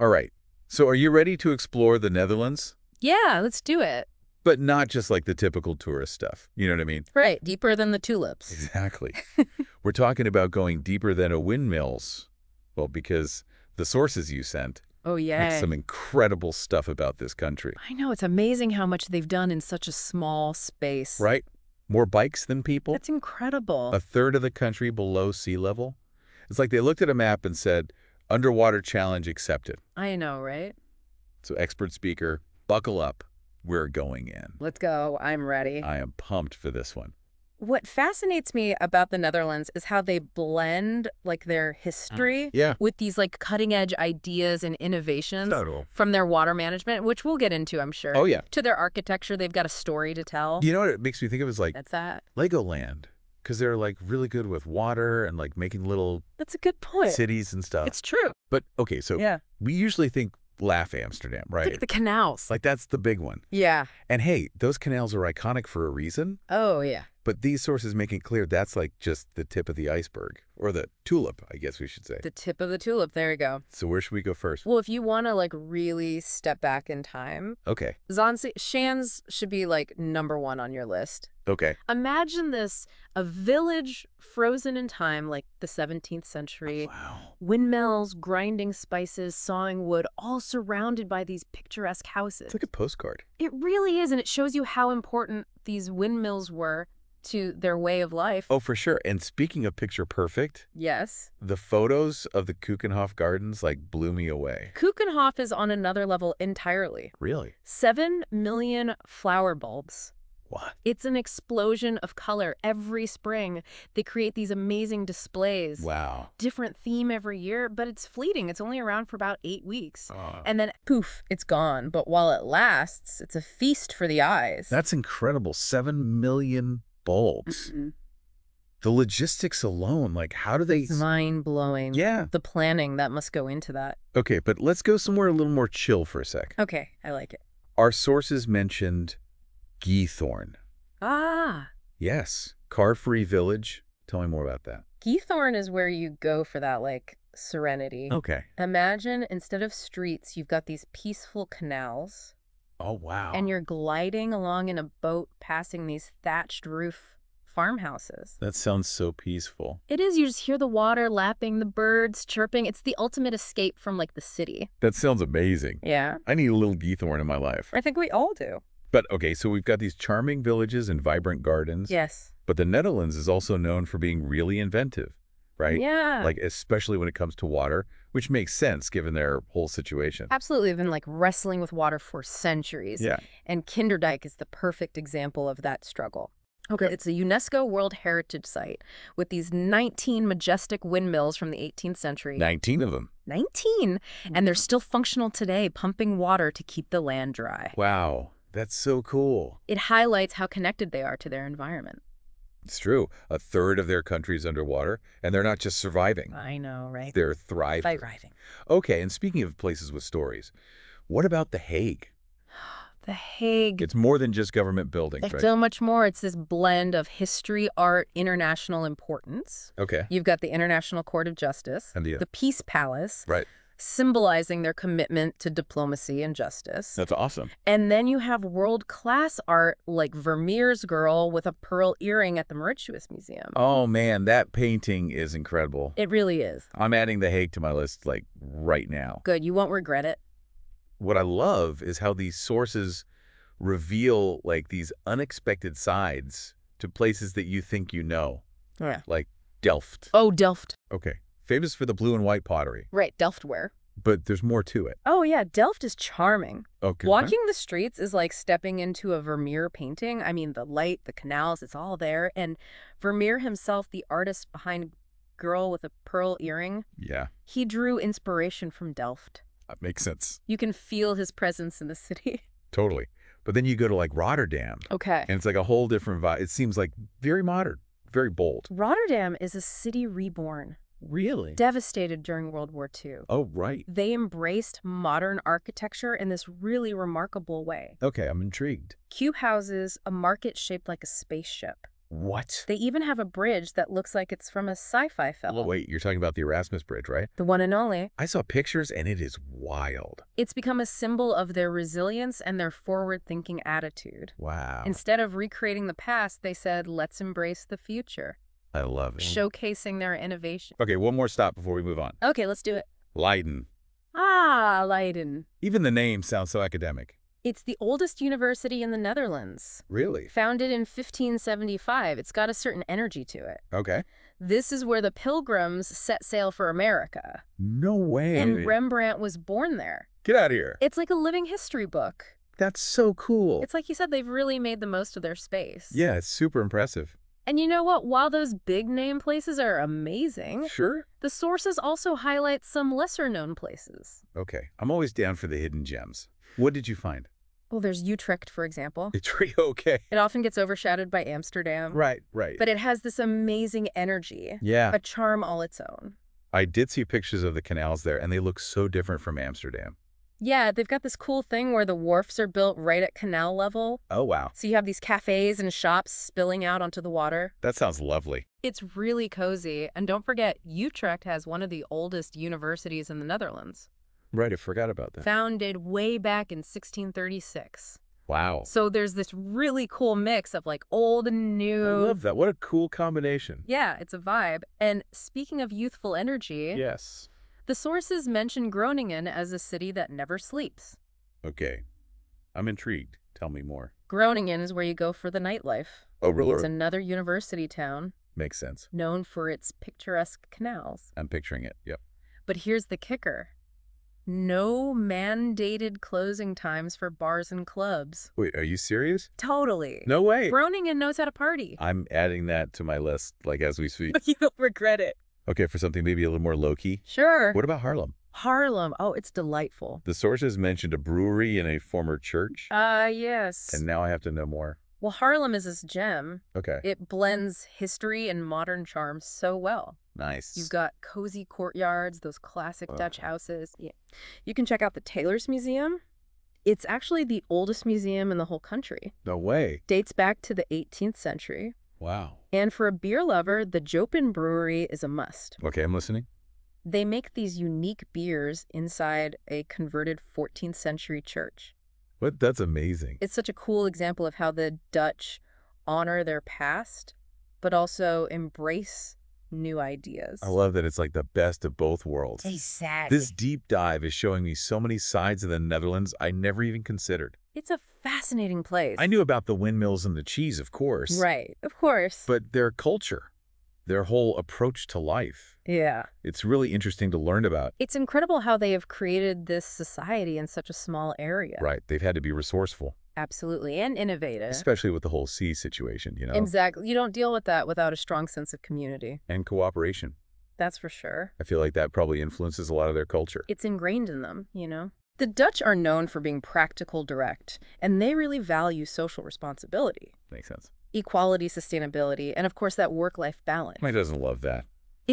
All right. So are you ready to explore the Netherlands? Yeah, let's do it. But not just like the typical tourist stuff. You know what I mean? Right, deeper than the tulips. Exactly. We're talking about going deeper than a windmills. Well, because the sources you sent Oh, have yeah. some incredible stuff about this country. I know, it's amazing how much they've done in such a small space. Right? More bikes than people. That's incredible. A third of the country below sea level. It's like they looked at a map and said, underwater challenge accepted. I know, right? So expert speaker, buckle up. We're going in. Let's go. I'm ready. I am pumped for this one. What fascinates me about the Netherlands is how they blend like their history Yeah. with these like cutting edge ideas and innovations from their water management, which we'll get into, I'm sure. Oh, yeah. To their architecture, they've got a story to tell. You know what it makes me think of is like That's that. Legoland. Because they're like really good with water and like making little That's a good point. cities and stuff. It's true. But okay, so Yeah. we usually think Laugh Amsterdam, right? Look at the canals. Like that's the big one. Yeah. And hey, those canals are iconic for a reason. Oh, yeah. But these sources make it clear that's like just the tip of the iceberg. Or the tulip, I guess we should say. The tip of the tulip. There you go. So where should we go first? Well, if you want to like really step back in time, Okay. Shands should be like #1 on your list. Okay. Imagine this, a village frozen in time like the 17th century. Wow. Windmills, grinding spices, sawing wood, all surrounded by these picturesque houses. It's like a postcard. It really is, and it shows you how important these windmills were to their way of life. Oh, for sure. And speaking of picture perfect, Yes. the photos of the Keukenhof Gardens like blew me away. Keukenhof is on another level entirely. Really? 7 million flower bulbs. What? It's an explosion of color every spring. They create these amazing displays. Wow. Different theme every year, but it's fleeting. It's only around for about 8 weeks. Oh. And then, poof, it's gone. But while it lasts, it's a feast for the eyes. That's incredible. 7 million bulbs. Mhm. The logistics alone, like how do they... It's mind-blowing. Yeah. The planning that must go into that. Okay, but let's go somewhere a little more chill for a sec. Okay, I like it. Our sources mentioned Geethorn. Ah, Yes. Car-free village. Tell me more about that. Geethorn is where you go for that, like, serenity. Okay. Imagine, instead of streets, you've got these peaceful canals. Oh, wow. And you're gliding along in a boat passing these thatched roof farmhouses. That sounds so peaceful. It is. You just hear the water lapping, the birds chirping. It's the ultimate escape from, like, the city. That sounds amazing. Yeah. I need a little Geethorn in my life. I think we all do. But okay, so we've got these charming villages and vibrant gardens. Yes. But the Netherlands is also known for being really inventive, right? Yeah. Like, especially when it comes to water, which makes sense given their whole situation. Absolutely. They've been, like, wrestling with water for centuries. Yeah. And Kinderdijk is the perfect example of that struggle. Okay. It's a UNESCO World Heritage Site with these 19 majestic windmills from the 18th century. 19 of them. 19! And they're still functional today, pumping water to keep the land dry. Wow. That's so cool. It highlights how connected they are to their environment. It's true. A third of their country's underwater, and they're not just surviving. I know, right? They're thriving. Thriving. Okay, and speaking of places with stories, what about The Hague? The Hague. It's more than just government buildings, It's right? so much more. It's this blend of history, art, international importance. Okay. You've got the International Court of Justice, And the Peace Palace, right. symbolizing their commitment to diplomacy and justice. That's awesome. And then you have world-class art like Vermeer's girl with a pearl earring at the Mauritshuis Museum. Oh, man, that painting is incredible. It really is. I'm adding The Hague to my list, like, right now. Good. You won't regret it. What I love is how these sources reveal, like, these unexpected sides to places that you think you know, Yeah. like Delft. Oh, Delft. Okay. Famous for the blue and white pottery, Right, Delftware. but there's more to it. Oh, yeah, Delft is charming. Okay. Walking the streets is like stepping into a Vermeer painting. I mean, the light, the canals, it's all there. And Vermeer himself, the artist behind Girl with a Pearl Earring, Yeah, he drew inspiration from Delft. that makes sense. You can feel his presence in the city. Totally. But then you go to, like, Rotterdam, Okay. and it's like a whole different vibe. It seems like very modern, very bold. Rotterdam is a city reborn, Really? devastated during World War II. Oh, right. They embraced modern architecture in this really remarkable way. Okay, I'm intrigued. Cube houses, a market shaped like a spaceship. What? They even have a bridge that looks like it's from a sci-fi film. Wait, you're talking about the Erasmus Bridge, right? The one and only. I saw pictures and it is wild. It's become a symbol of their resilience and their forward-thinking attitude. Wow. Instead of recreating the past, they said, let's embrace the future, I love it. showcasing their innovation. Okay, one more stop before we move on. Okay, let's do it. Leiden. Ah, Leiden. Even the name sounds so academic. It's the oldest university in the Netherlands. Really? Founded in 1575, it's got a certain energy to it. Okay. This is where the Pilgrims set sail for America. No way. And Rembrandt was born there. Get out of here. It's like a living history book. That's so cool. It's like you said, they've really made the most of their space. Yeah, it's super impressive. And you know what? While those big name places are amazing, Sure. the sources also highlight some lesser known places. Okay, I'm always down for the hidden gems. What did you find? Well, there's Utrecht, for example. Okay. It often gets overshadowed by Amsterdam. Right. But it has this amazing energy, Yeah. a charm all its own. I did see pictures of the canals there, and they look so different from Amsterdam. Yeah, they've got this cool thing where the wharfs are built right at canal level. Oh, wow. So you have these cafes and shops spilling out onto the water. That sounds lovely. It's really cozy. And don't forget, Utrecht has one of the oldest universities in the Netherlands. Right, I forgot about that. Founded way back in 1636. Wow. So there's this really cool mix of like old and new. I love that. What a cool combination. Yeah, it's a vibe. And speaking of youthful energy, Yes. the sources mention Groningen as a city that never sleeps. Okay. I'm intrigued. Tell me more. Groningen is where you go for the nightlife. Oh, really? It's another university town Makes sense. known for its picturesque canals. I'm picturing it. Yep. But here's the kicker. No mandated closing times for bars and clubs. Wait, are you serious? Totally. No way. Groningen knows how to party. I'm adding that to my list, like as we speak. You don't regret it. Okay, for something maybe a little more low-key. Sure. What about Harlem? Harlem. Oh, it's delightful. The sources mentioned a brewery and a former church, Yes. and now I have to know more. Well, Harlem is this gem. Okay. It blends history and modern charm so well. Nice. You've got cozy courtyards, those classic Ugh. Dutch houses. Yeah. You can check out the Taylor's Museum. It's actually the oldest museum in the whole country. No way. Dates back to the 18th century. Wow. And for a beer lover, the Jopen Brewery is a must. Okay, I'm listening. They make these unique beers inside a converted 14th century church. What? That's amazing. It's such a cool example of how the Dutch honor their past, but also embrace new ideas. I love that it's like the best of both worlds. Exactly. This deep dive is showing me so many sides of the Netherlands I never even considered. It's a fascinating place. I knew about the windmills and the cheese, of course. Right, of course. But their culture, their whole approach to life, yeah. it's really interesting to learn about. It's incredible how they have created this society in such a small area. Right. They've had to be resourceful, Absolutely. And innovative. especially with the whole sea situation, you know, Exactly. You don't deal with that without a strong sense of community. and cooperation. That's for sure. I feel like that probably influences a lot of their culture. It's ingrained in them, you know? The Dutch are known for being practical, direct, and they really value social responsibility, Makes sense. equality, sustainability, and of course that work-life balance. Who doesn't love that?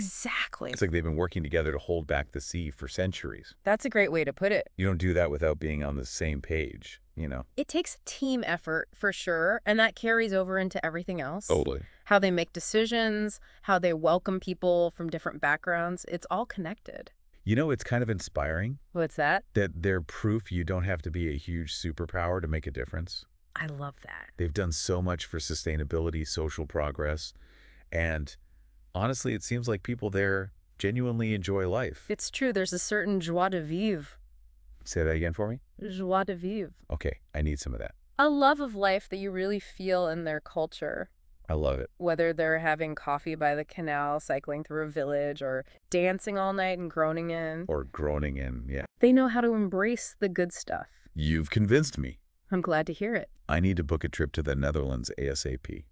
Exactly. It's like they've been working together to hold back the sea for centuries. That's a great way to put it. You don't do that without being on the same page, you know? It takes team effort for sure, and that carries over into everything else. Totally. How they make decisions, how they welcome people from different backgrounds. It's all connected. You know, it's kind of inspiring What's that? that they're proof you don't have to be a huge superpower to make a difference. I love that. They've done so much for sustainability, social progress, and honestly, it seems like people there genuinely enjoy life. It's true. There's a certain joie de vivre. Say that again for me? Joie de vivre. Okay, I need some of that. A love of life that you really feel in their culture. I love it. Whether they're having coffee by the canal, cycling through a village, or dancing all night in Groningen. Or groaning in, yeah. They know how to embrace the good stuff. You've convinced me. I'm glad to hear it. I need to book a trip to the Netherlands ASAP.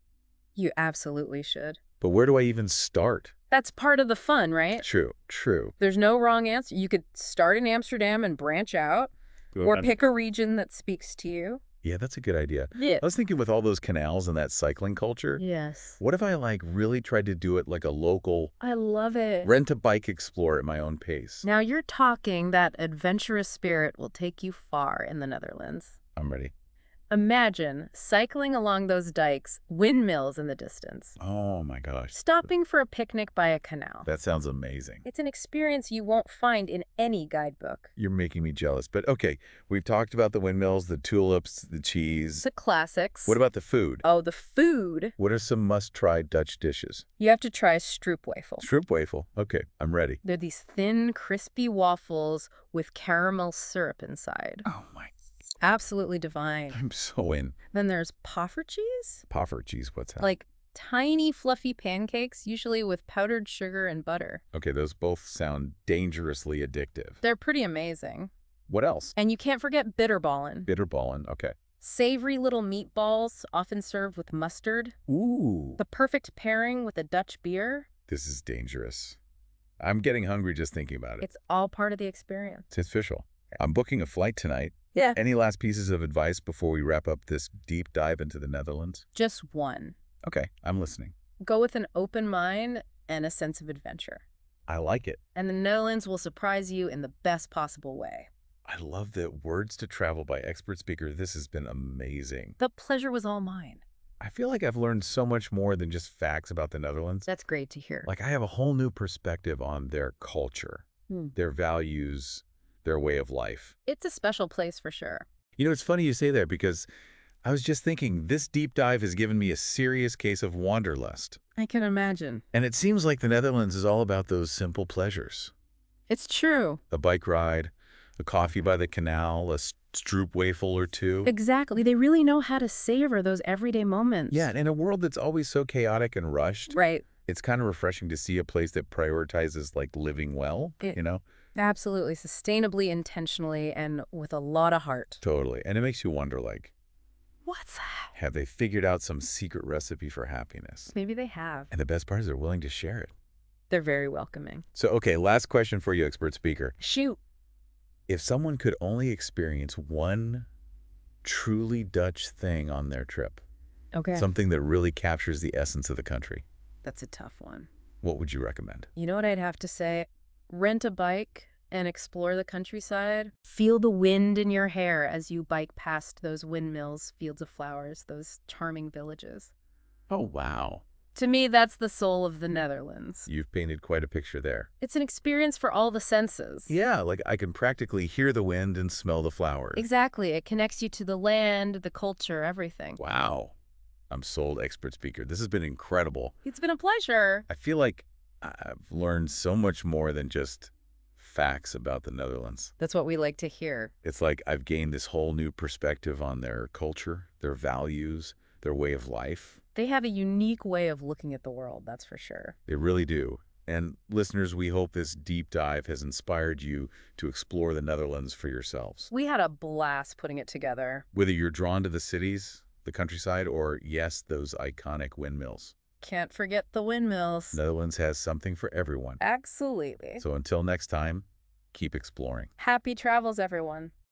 You absolutely should. But where do I even start? That's part of the fun, right? True. There's no wrong answer. You could start in Amsterdam and branch out, or pick a region that speaks to you. Yeah, that's a good idea. Yeah. I was thinking with all those canals and that cycling culture, Yes. what if I like really tried to do it like a local, I love it. rent a bike explorer at my own pace? Now you're talking. That adventurous spirit will take you far in the Netherlands. I'm ready. Imagine cycling along those dikes, windmills in the distance, Oh my gosh. stopping for a picnic by a canal. That sounds amazing. It's an experience you won't find in any guidebook. You're making me jealous. But okay, we've talked about the windmills, the tulips, the cheese. The classics. What about the food? Oh, the food. What are some must-try Dutch dishes? You have to try stroopwafel. Stroopwafel. Okay, I'm ready. They're these thin, crispy waffles with caramel syrup inside. Oh my, Absolutely divine. I'm so in. Then there's poffertjes, Poffer cheese, what's that? like tiny fluffy pancakes, usually with powdered sugar and butter. Okay, those both sound dangerously addictive. They're pretty amazing. What else? And you can't forget bitterballen. Bitterballen. Okay. Savory little meatballs, often served with mustard. Ooh, The perfect pairing with a Dutch beer. this is dangerous. I'm getting hungry just thinking about it. It's all part of the experience. It's official. I'm booking a flight tonight. Yeah. Any last pieces of advice before we wrap up this deep dive into the Netherlands? Just one. Okay, I'm listening. Go with an open mind and a sense of adventure. I like it. And the Netherlands will surprise you in the best possible way. I love the words to travel by expert speaker. This has been amazing. The pleasure was all mine. I feel like I've learned so much more than just facts about the Netherlands. That's great to hear. Like I have a whole new perspective on their culture, their values, their way of life. It's a special place for sure. You know, it's funny you say that because I was just thinking this deep dive has given me a serious case of wanderlust. I can imagine. And it seems like the Netherlands is all about those simple pleasures. It's true. A bike ride, a coffee by the canal, a stroopwafel or two. Exactly. They really know how to savor those everyday moments. Yeah, and in a world that's always so chaotic and rushed, Right. it's kind of refreshing to see a place that prioritizes like living well, you know? Absolutely. Sustainably, intentionally, and with a lot of heart. Totally. And it makes you wonder, like, What's that? have they figured out some secret recipe for happiness? Maybe they have. And the best part is they're willing to share it. They're very welcoming. So, okay, last question for you, expert speaker. Shoot. If someone could only experience one truly Dutch thing on their trip, Okay. something that really captures the essence of the country, That's a tough one. what would you recommend? You know what I'd have to say? Rent a bike and explore the countryside. Feel the wind in your hair as you bike past those windmills, fields of flowers, those charming villages. Oh, wow. To me, that's the soul of the Netherlands. You've painted quite a picture there. It's an experience for all the senses. Yeah, like I can practically hear the wind and smell the flowers. Exactly. It connects you to the land, the culture, everything. Wow. I'm sold, expert speaker. This has been incredible. It's been a pleasure. I feel like I've learned so much more than just facts about the Netherlands. That's what we like to hear. It's like I've gained this whole new perspective on their culture, their values, their way of life. They have a unique way of looking at the world, that's for sure. They really do. And listeners, we hope this deep dive has inspired you to explore the Netherlands for yourselves. We had a blast putting it together. Whether you're drawn to the cities, the countryside, or yes, those iconic windmills. Can't forget the windmills. Netherlands has something for everyone. Absolutely. So until next time, keep exploring. Happy travels, everyone.